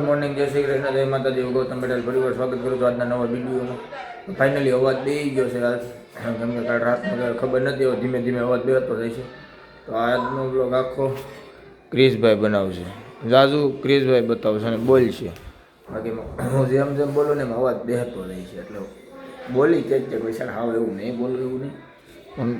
Good morning, જય શ્રી કૃષ્ણ, જય માતાજી. ગૌતમ પટેલ પરિવાર સ્વાગત કરું છું આજના નવા વિડીયોમાં. ફાઇનલી અવાજ બેસી ગયો છે આજ, કેમ કે કાલ રાતમાં ખબર નથી, હવે ધીમે ધીમે અવાજ બેસતો જાય છે. તો આજનો બ્લોગ આખો ક્રિશભાઈ બનાવશે, જાજુ ક્રિશભાઈ બતાવશે અને બોલશે. બાકી હું જેમ જેમ બોલું ને એમ અવાજ બેસતો જાય છે, એટલે બોલી કે કોઈ સર હાવ એવું નહીં બોલું, એવું નહીં પણ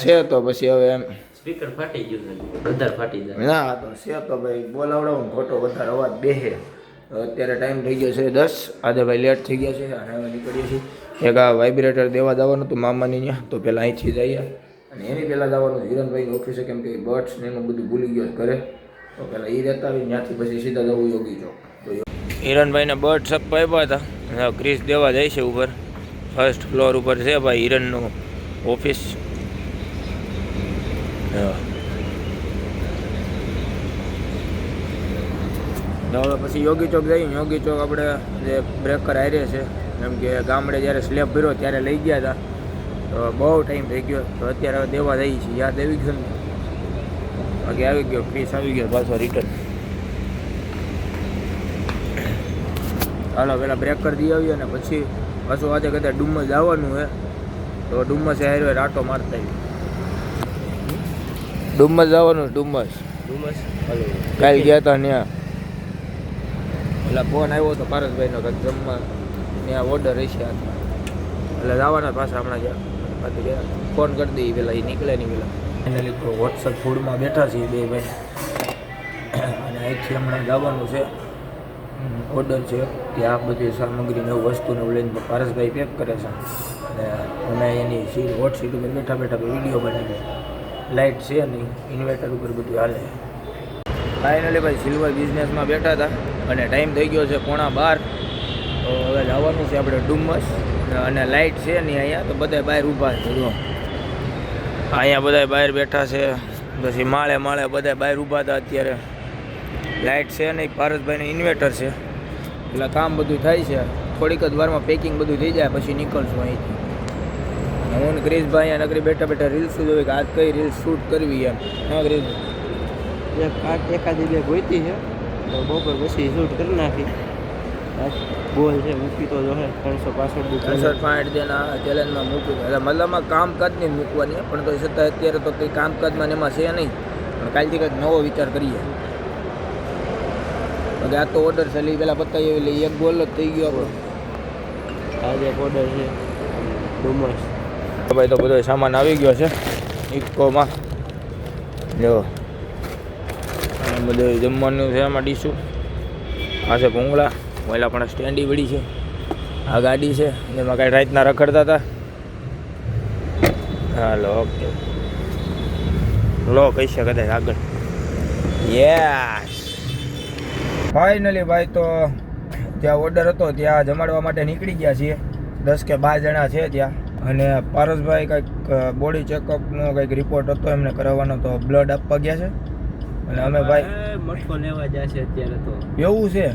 છે તો પછી હવે એમ સ્પીકર ફાટી ગયું છે, વધારે ફાટી જાય. ના તો છે તો ભાઈ બોલાવડાવું ખોટો વધારે અવાજ બેસે. અત્યારે ટાઈમ થઈ ગયો છે 10, આજે ભાઈ લેટ થઈ ગયા છે અને હવે નીકળીએ છીએ. એક આ વાઇબ્રેટર દેવા જવાનું હતું મામાની ત્યાં, તો પહેલાં અહીંથી જઈએ અને એની પહેલાં જવાનું હિરણભાઈની ઓફિસે, કેમ કે બર્ડ્સ ને એનું બધું ભૂલી ગયો ઘરે. તો પહેલાં એ રહેતા આવી, ત્યાંથી પછી સીધા જવું યોગી ચોક. તો હિરણભાઈને બર્ડ્સ આપ્યા હતા, ક્રિશ દેવા જાય છે ઉપર. ફર્સ્ટ ફ્લોર ઉપર છે ભાઈ હિરણનું ઓફિસ. હવે પછી યોગી ચોક જઈએ. યોગી ચોક આપણે જે બ્રેકર હારે છે, કેમ કે ગામડે જ્યારે સ્લેબ ભર્યો ત્યારે લઈ ગયા હતા, તો બહુ ટાઈમ થઈ ગયો. તો અત્યારે હવે દેવા જઈએ છીએ. યાદ આવી ગયું ને, બાકી આવી ગયો ક્રિશ આવી ગયો પાછો રિટર્ન. હાલો પેલા બ્રેકર દઈ આવીએ ને પછી પાછું આજે કદાચ ડુમ્મસ જવાનું છે, તો ડુમ્મસે હારે આટો મારતા આવી. ડુમ્મસ જવાનું, ડુમ્મસ કાલ ગયા હતા ત્યાં. એટલે ફોન આવ્યો હતો પારસભાઈનો, કંઈક જમવા ત્યાં ઓર્ડર હશે હાથમાં, એટલે જવાના પાછા હમણાં ગયા. બાકી ગયા ફોન કરી દઈએ પેલા, એ નીકળે નહીં પેલા. ફાઇનલી તો વોટ્સઅપ ફૂડમાં બેઠા છીએ બે ભાઈ, અને અહીંથી હમણાં જવાનું છે. ઓર્ડર છે ત્યાં બધી સામગ્રીને એવું વસ્તુને એવું લઈને પારસભાઈ પેક કરે છે, અને અમે એની સીટ હોટ સીટ ઉપર બેઠા બેઠા વિડીયો બનાવીએ. લાઇટ છે નહીં, ઇન્વર્ટર ઉપર બધું હાલે. ફાઇનલી ભાઈ સિલ્વર બિઝનેસમાં બેઠા હતા અને ટાઈમ થઈ ગયો છે 11:15. તો હવે જવાનું છે આપણે ડુમ્મસ, અને લાઇટ છે નહીં અહીંયા, તો બધા બહાર ઊભા છે. જો અહીંયા બધા બહાર બેઠા છે, પછી માળે માળે બધા બહાર ઊભા હતા. અત્યારે લાઇટ છે નહીં, પારસભાઈને ઇન્વર્ટર છે, એટલે કામ બધું થાય છે. થોડીક જ વારમાં પેકિંગ બધું થઈ જાય પછી નીકળશું અહીંથી. હું ક્રિશભાઈ અહીંયા નગરી બેઠા બેઠા રીલ્સ જોઈ કે આજ કઈ રીલ્સ શૂટ કરવી એમ. હા ક્રિશ, એકાદી બે ગોઈતી છે, તો બપોર પછી શૂટ કરી નાખી. બોલ છે મૂકી તો જો 365 દેના ચેલેન્જમાં મૂક્યું. એટલે મતલબમાં કામકાજ નહીં મૂકવાની, પણ તો છતાં અત્યારે તો કંઈ કામકાજમાં એમાં છે નહીં. પણ કાલથી કંઈક નવો વિચાર કરીએ. બાકી આ તો ઓર્ડર છે, એટલે પહેલાં પતાવી એટલે એક બોલ જ થઈ ગયો આપણો. આજે ઓર્ડર છે ડુમસ. ભાઈ તો બધો સામાન આવી ગયો છે ઇફકોમાં. જો અને બધું જમવાનું છે એમાં ડીશું. આ છે ભૂંગળા, પહેલાં પણ સ્ટેન્ડી વળી છે. આ ગાડી છે જેમાં કાંઈ રાતના રખડતા હતા. હાલો ઓકે, લો કહી છે કદાચ આગળ. યસ ફાઇનલી ભાઈ તો જ્યાં ઓર્ડર હતો ત્યાં જમાડવા માટે નીકળી ગયા છીએ. 10 કે 12 જણા છે ત્યાં. અને પારસભાઈ કંઈક બોડી ચેકઅપનો કંઈક રિપોર્ટ હતો એમને કરાવવાનો, તો બ્લડ આપવા ગયા છે. અને અમે ભાઈ મઠો લેવા જાય છે અત્યારે. તો એવું છે?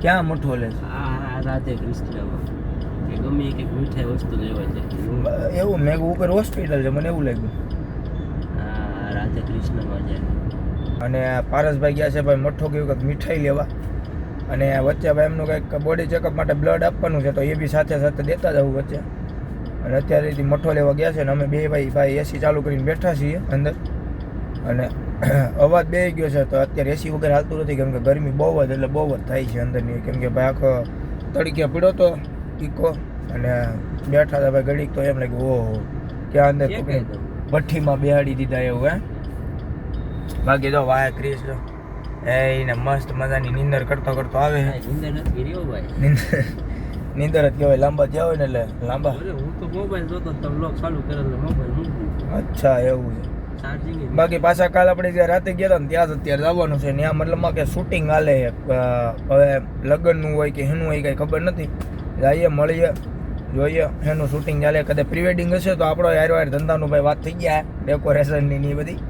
ક્યાં મઠો લે છે? આ રાધે કૃષ્ણમાં કે ગમે કંઈક મીઠાઈ વસ્તુ લેવા જાય. એવું મેં ઉપર હોસ્પિટલ છે, મને એવું લાગ્યું. હા, રાધે કૃષ્ણમાં જાય. અને પારસભાઈ ગયા છે ભાઈ મઠો કેવું કંઈક મીઠાઈ લેવા. અને વચ્ચે ભાઈ એમનું કંઈક બોડી ચેકઅપ માટે બ્લડ આપવાનું છે, તો એ બી સાથે સાથે દેતા જવું વચ્ચે. અને અત્યારે મઠો લેવા ગયા છે ને અમે બે ભાઈ એસી ચાલુ કરીને બેઠા છીએ અંદર. અને અવાજ બેસી ગયો છે, તો અત્યારે એસી વગર હાલતું નથી, કેમ કે ગરમી બહુ જ એટલે બહુ જ થાય છે અંદરની. કેમ કે ભાઈ આખો તડકે પીડો તો ઈકો, અને બેઠા હતા ભાઈ ઘડીક, તો એમ લાગ્યું ઓહો ક્યાં અંદર ભઠ્ઠીમાં બેહાડી દીધા એવું. હે બાકી તો વાય ક્રિશ એને મસ્ત મજાની નીંદર કરતો કરતો આવે. નીંદર જ કહેવાય, લાંબા થયા હોય ને એટલે લાંબા. હું તો મોબાઈલ જોતો તો બ્લોગ ચાલુ કરેલો મોબાઈલ. અચ્છા એવું છે. બાકી પાછા કાલ આપણે જ્યાં રાતે ગયા હતા ને ત્યાં જ અત્યારે જવાનું છે. ત્યાં મતલબમાં કે શૂટિંગ હાલે, હવે લગ્નનું હોય કે એનું હોય કંઈ ખબર નથી. જઈએ મળીએ જોઈએ એનું શૂટિંગ ચાલે. કદાચ પ્રી વેડિંગ હશે તો આપણો યાર ધંધાનું ભાઈ વાત થઈ ગયા ડેકોરેશનની ને એ બધી.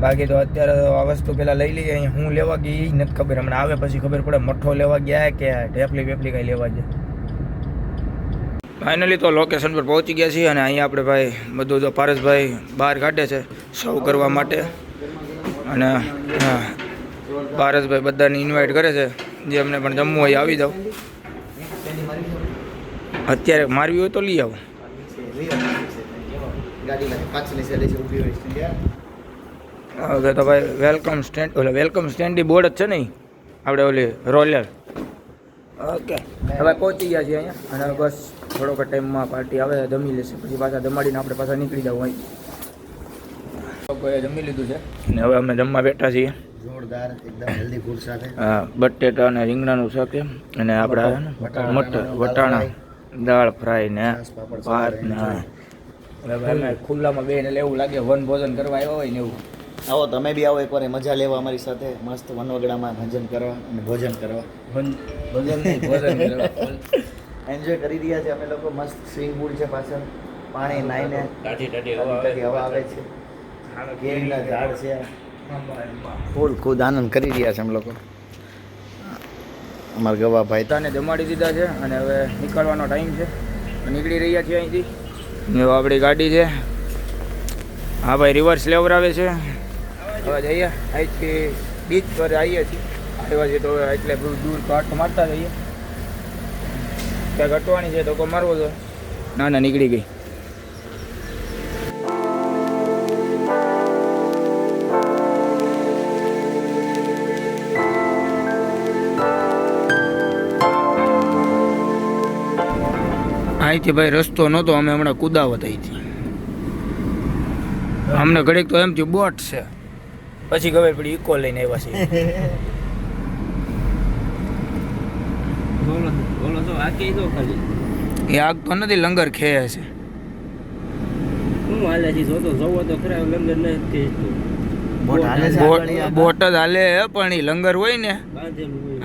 બાકી તો અત્યારે આ વસ્તુ પહેલાં લઈ લઈએ. અહીંયા હું લેવા ગઈ એ નથી ખબર, હમણાં આવે પછી ખબર પડે મઠો લેવા ગયા કે ઢેપલી વેપલી કાંઈ લેવા જાય. ફાઇનલી તો લોકેશન પર પહોંચી ગયા છીએ. અને અહીંયા આપણે ભાઈ બધું જો પારસભાઈ બહાર કાઢે છે સર્વ કરવા માટે. અને પારસભાઈ બધાને ઇન્વાઇટ કરે છે, જે અમને પણ જમવું હોય આવી જાઓ. અત્યારે મારવી હોય તો લઈ આવો. ઓકે તો ભાઈ વેલકમ સ્ટેન્ડ, ઓલે વેલકમ સ્ટેન્ડની બોર્ડ જ છે ને આપણે ઓલી રોલર. ઓકે હવે પહોંચી ગયા છીએ અહીંયા, અને બસ થોડોક ટાઈમમાં પાર્ટી આવે જમી લેશે, પછી પાછા જમાડીને આપણે પાછા નીકળી જવું અહીં. લોકોએ જમી લીધું છે અને હવે અમે જમવા બેઠા છીએ. જોરદાર એકદમ હેલ્ધી ફૂડ સાથે. હા, બટેટા અને રીંગણાનું શાક અને આપણા મટર વટાણા દાળ ફ્રાય ને ભાત ને. હવે અમે ખુલ્લામાં બેન એટલે એવું લાગે વન ભોજન કરવા આવ્યા હોય ને એવું. આવો તમે બી આવો એકવાર મજા લેવા અમારી સાથે, મસ્ત વનવગડામાં ભજન કરવા અને ભોજન કરવા. ભોજન નહીં, ભોજન કરવા. એન્જોય કરી રહ્યા છે અમે લોકો. મસ્ત સ્વિમિંગ પુલ છે પાછળ, પાણી નાઈને ટાઢી હવા આવે છે, કેરીના ઝાડ છે, ફૂલ ખુદ આનંદ કરી રહ્યા છે અમે લોકો. અમારા ગવાભાઈ તાને જમાડી દીધા છે અને હવે નીકળવાનો ટાઈમ છે, નીકળી રહ્યા છીએ અહીંથી. જો આપણી ગાડી છે, હા ભાઈ રિવર્સ લેવર આવે છે. હવે જઈએ અહીંથી બીચ પર આવીએ છીએ, આવ્યા છીએ તો એટલે દૂર તો આટો મારતા જઈએ. ક્યાંક અટવાની છે તો કોઈ મારવો તો ના ના નીકળી ગઈ. અહીંથી ભાઈ રસ્તો નહોતો, અમે હમણાં કુદાવત અહીંથી. અમને ઘડીક તો એમ થયું બોટ છે, પછી ખબર પડી ઇકો લઈને આવ્યા છે. એ આગ તો નથી, લંગર ખેય છે. બોટ જ હાલે પણ એ લંગર હોય ને,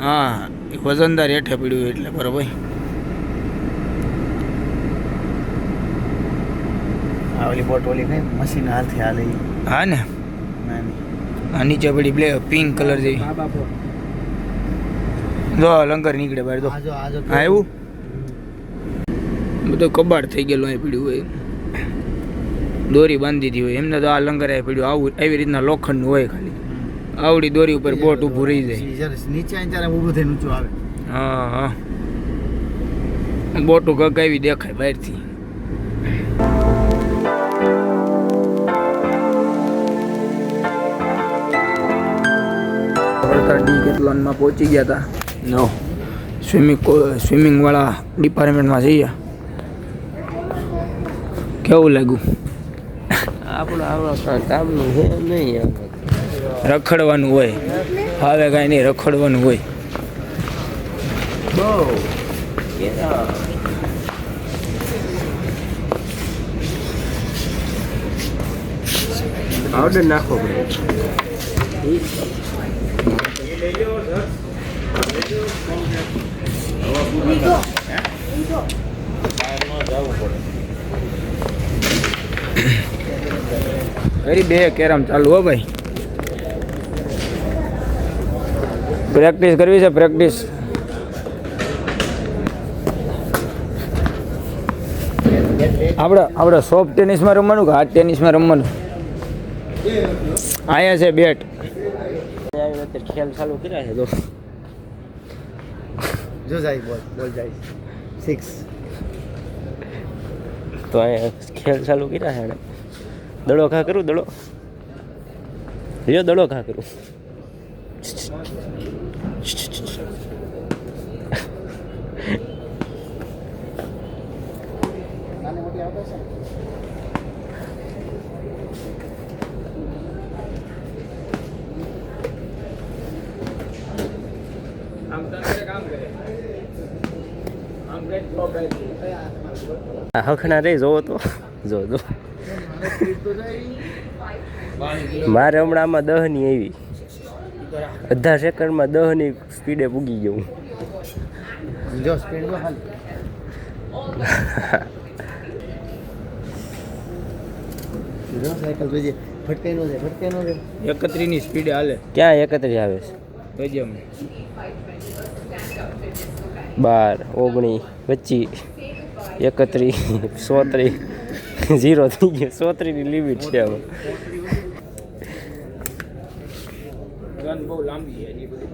હા એ વજનદાર હેઠે પડ્યું એટલે બરાબર. ઓલી બોટ ઓલી કઈ મશીન હાથે હાલે. હા ને, આ નીચે પડી બ્લે પિંક કલર જેવી. જો લંગર નીકળે બહાર. તો હા એવું બધું કબાડ થઈ ગયેલું અહીં પીડ્યું હોય, દોરી બાંધી દીધી હોય એમને. તો આ લંગર અહીં પીડ્યું આવું એવી રીતના લોખંડનું હોય, ખાલી આવડી દોરી ઉપર બોટ ઊભું રહી જાય. નીચે ત્યારે ઊભું થઈને ઊંચું આવે. હા હા, બોટું ગગાવી દેખાય બહારથી. ડીકેથલોનમાં પહોંચી ગયા હતા. નો સ્વિમિંગવાળા ડિપાર્ટમેન્ટમાં જઈએ. કેવું લાગ્યું? કામનું છે નહીં, રખડવાનું હોય, હવે કાંઈ નહીં, રખડવાનું હોય. પાવડર નાખવો પડે. વેરી બે કેરમ ચાલુ હો ભાઈ. પ્રેક્ટિસ કરવી છે, પ્રેક્ટિસ. આપણે સોફ્ટ ટેનિસમાં રમવાનું કે હાર્ડ ટેનિસમાં રમવાનું? અહીંયા છે બેટ. ખેલ ચાલુ કર્યા છે તો જો જાય બોલ જાય 6. તો અહીંયા ખેલ ચાલુ કર્યા છે. દડો ઘા કરું, દડો ઘા કરું. હખણા રે જોવો તો જો મારે હમણાં આમાં 10ની આવી, અડધા સેકન્ડમાં 10ની સ્પીડે પૂગી ગયું. જો સ્પીડ સાયકલ જોઈએ, ફટકાઈ નો જાય. 31ની સ્પીડે હાલે. ક્યાં 31 આવે છે? 12, 19, 25, 31, 130, 0 થઈ ગયો. 130ની લિમિટ છે હવે. ગન બહુ લાંબી છે એ બધી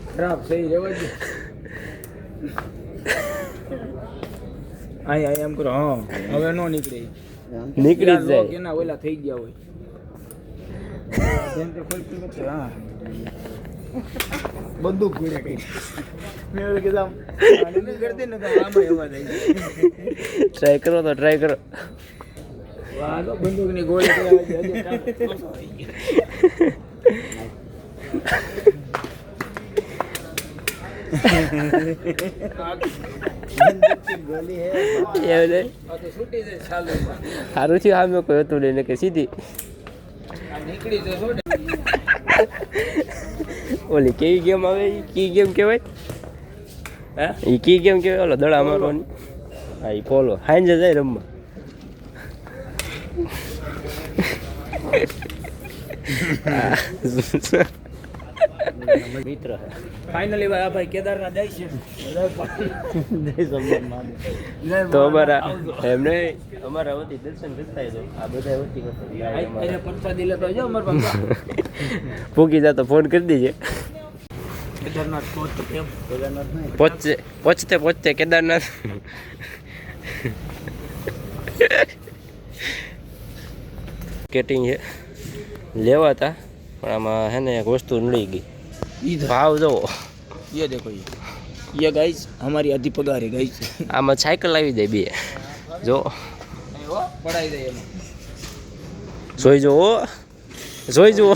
ખરાબ થઈ જવા દે આય આય એમ કરો હા હવે નો નીકળે નીકળી જ જાય કેના ઓલા થઈ ગયા હોય જેમ તે ખોલતી નથી હા બંદૂક ગોળે કઈ મેં કે જામ આને કરતી ને તો આમાં એવા થઈ ટ્રાય કરો તો ટ્રાય કરો વાહ તો બંદૂકની ગોળી કરાવે છે હજી કામ ગોલી હે એવું નહીં આ તો છૂટી જાય ચાલુ સારું થયું આમ કોઈ હતું નહીં કે સીધી આ નીકળી તો છોડે ઓલી કેવી ગેમ આવે ઈ કી ગેમ કહેવાય હા ઈ કી ગેમ કહેવાય ઓલો દડા મારવાની હા ઈ પોલો હાંજે જાય રમવા મિત્ર ફાઇનલી ભાઈ આ ભાઈ કેદારનાથ જાય છે તો અમારા એમને અમારા વતી દર્શન કરતા તો આ બધા વતી આજે પ્રસાદી લેતો આવજો અમાર બાપા ભૂકી જા તો ફોન કરી દેજે કેદારનાથ પહોંચતો કેમ કેદારનાથ નહીં પહોંચતે કેદારનાથ સ્કેટિંગ છે લેવા હતા પણ આમાં હે ને એક વસ્તુ નડી ગઈ ભાવ જોવો ये देखो ये गाइस हमारी आधी पगार है गाइस આમાં સાયકલ આવી જાય બે જો પડાઈ દે એમાં જોઈ જુઓ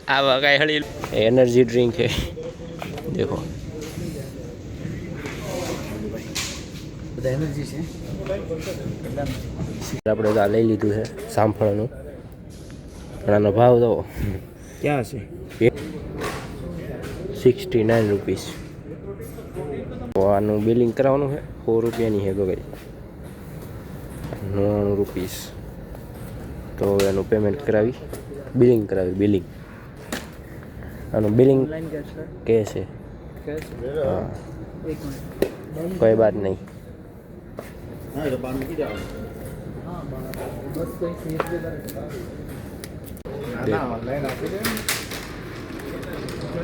આવા કાંઈ હળી એનર્જી ડ્રિંક છે દેખો બધા એનર્જી છે આપણે તો આ લઈ લીધું છે સાંફળનું પણ આનો ભાવ તો ક્યાં છે 69 રૂપીસ તો આનું બિલિંગ કરાવવાનું છે 100 રૂપિયાની છે ગગડી 99 રૂપીસ તો એનું પેમેન્ટ કરાવી બિલિંગ આનું બિલિંગ કેશ છે હા કોઈ બાત નહીં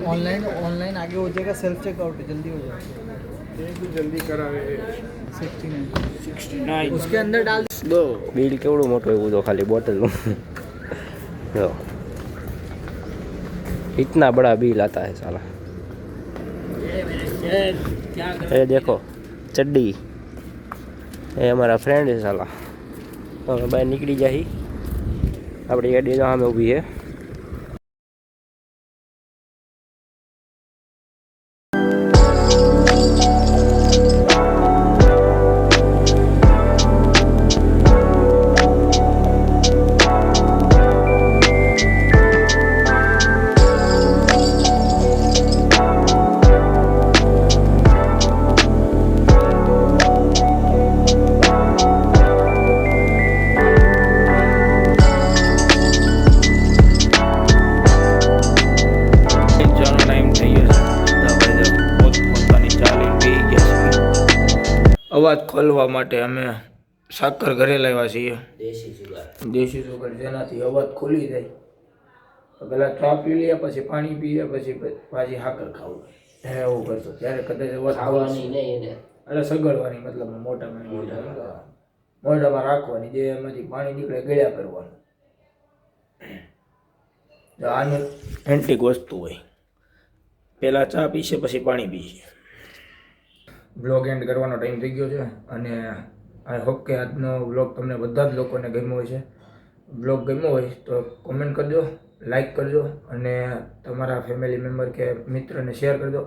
ऑनलाइन आगे हो जाएगा सेल्फ चेकआउट जल्दी हो जाएगा जल्दी करावे 69 उसके अंदर डाल दो બિલ કેવડું મોટું એવું તો ખાલી બોટલનું જો इतना बड़ा बिल आता है साला ये देखो चड्डी ये हमारा फ्रेंड है साला तो हम बाहर निकली जाही अपनी गाड़ी जहाँ में ऊभी है અવાજ ખોલવા માટે અમે સાકર ઘરે લાવ્યા છીએ દેશી સુગર જેનાથી અવાજ ખોલી જાય પહેલાં ચા પી લઈએ પછી પાણી પીએ પછી પાછી સાકર ખાવું હે એવું કરતો ત્યારે કદાચ અવાજ ખોલવાની એટલે સગળવાની મતલબ મોઢામાં રાખવાની જે એમાંથી પાણી નીકળે ગળ્યા કરવાનું આનું એન્ટિક વસ્તુ હોય પહેલાં ચા પીશે પછી પાણી પીશે બ્લોગ એન્ડ કરવાનો ટાઈમ થઈ ગયો છે અને આઈ હોપ કે આજનો બ્લોગ તમને બધા જ લોકોને ગમ્યો હોય છે બ્લોગ ગમ્યો હોય તો કોમેન્ટ કરજો લાઈક કરજો અને તમારા ફેમિલી મેમ્બર કે મિત્રને શેર કરજો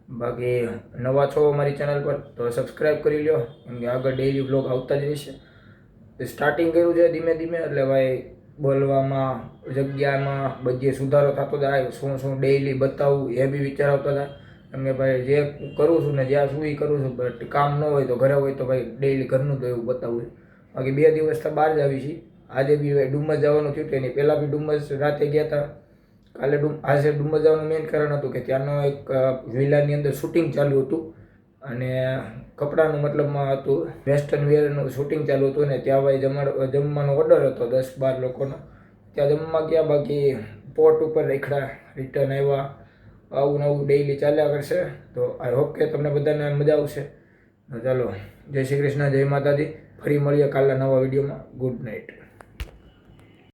બાકી નવા છો અમારી ચેનલ પર તો સબસ્ક્રાઈબ કરી લો કેમ કે આગળ ડેઈલી બ્લોગ આવતા જ રહેશે સ્ટાર્ટિંગ કર્યું છે ધીમે ધીમે એટલે ભાઈ બોલવામાં જગ્યામાં બધી સુધારો થતો જાય શું ડેઈલી બતાવવું એ બી વિચાર આવતા થાય કેમ કે ભાઈ જે કરું છું ને જ્યાં સુધી કરું છું બટ કામ ન હોય તો ઘરે હોય તો ભાઈ ડેઈલી ઘરનું તો એવું બતાવવું બાકી 2 દિવસ તો બહાર જ આવી છીએ આજે બી ડુમ્મસ જવાનું થયું તેની પહેલાં બી ડુમ્મસ રાતે ગયા હતા કાલે આજે ડુમ્મસ જવાનું મેઇન કારણ હતું કે ત્યાંનો એક વિલાની અંદર શૂટિંગ ચાલુ હતું અને કપડાનું મતલબમાં હતું વેસ્ટર્ન વેરનું શૂટિંગ ચાલુ હતું ને ત્યાં ભાઈ જમવાનો ઓર્ડર હતો 10-12 લોકોનો. ત્યાં જમવા ગયા, બાકી પોટ ઉપર રેખડા રિટર્ન આવ્યા. આવું નવું ડેઈલી ચાલ્યા કરશે. તો આઈ હોપ કે તમને બધાને મજા આવશે. તો ચાલો, જય શ્રી કૃષ્ણ, જય માતાજી. ફરી મળીએ કાલના નવા વિડીયોમાં. Good night.